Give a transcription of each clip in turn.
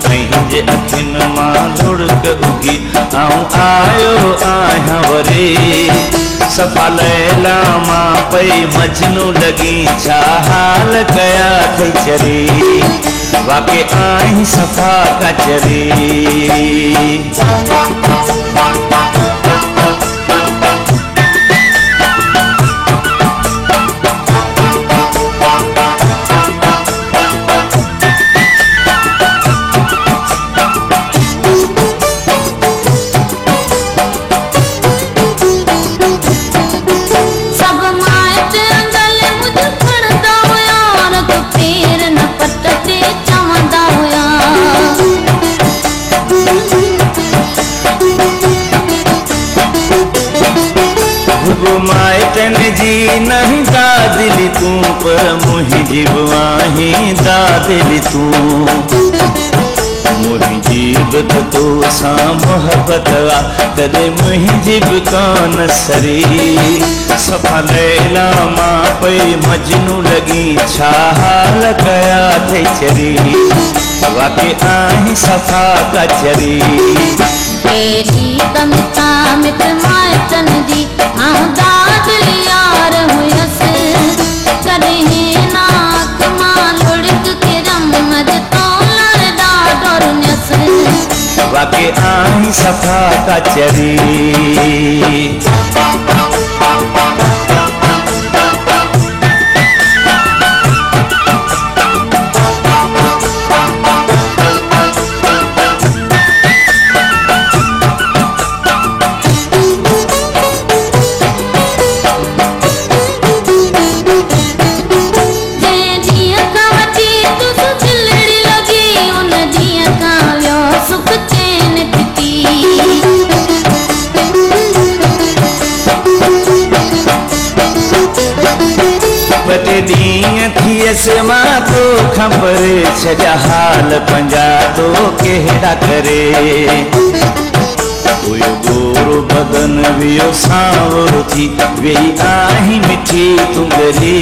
पंहिंजे अखियुनि मां लुढ़क उगी आयो आहियां वरी सफ़ा लैला मां पई मजनू लगी छा हाल कया थई चरी वाके आहीं सफ़ा कचरी माइटन जी नहीं दादिली तू पर मुंहिंजी बुआही दादिली तू मुंहिंजी बि तो सां मोहब्बत आ तॾहिं मुंहिंजी बि कान सरी सफ़ा लैला मां पई मजनू लगी छा हाल कया थई चरी वाके आहीं सफ़ा कचरी वाके आहीं सफ़ा कचरी थियसि मां तो ख़बर छॾा हाल पंजा तो कहिड़ा करे गोरो बदन वियो सांवरो थी वेही आहीं मिठी तुंगरी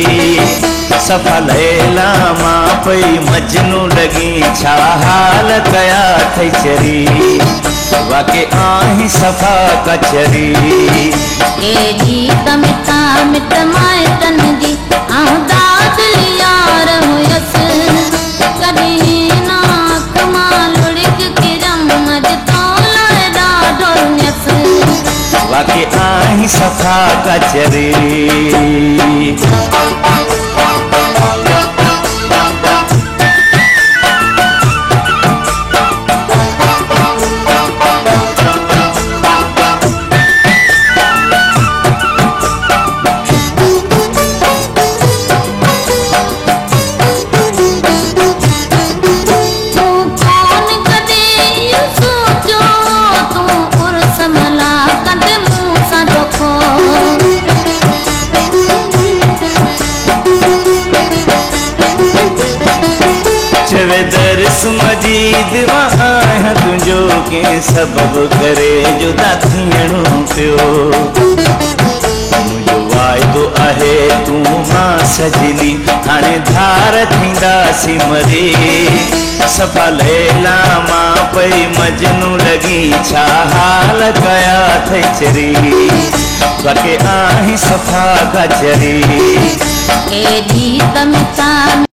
सफ़ा लैला मां पई मजनू लगी छा हाल कया थई चरी वाके आहीं सफ़ा कचरी वाके आहीं सफ़ा कचरी दर्स मजीद आहियां तुंहिंजो कंहिं सबबु करे जुदा थियणो पियो मुंहिंजो वाइदो आहे तूं मां सजनी हाणे धार थींदासीं मरी सफ़ा लैला मां पई मजनू लगी छा हाल कया थई चरी वाके आहीं सफ़ा कचरी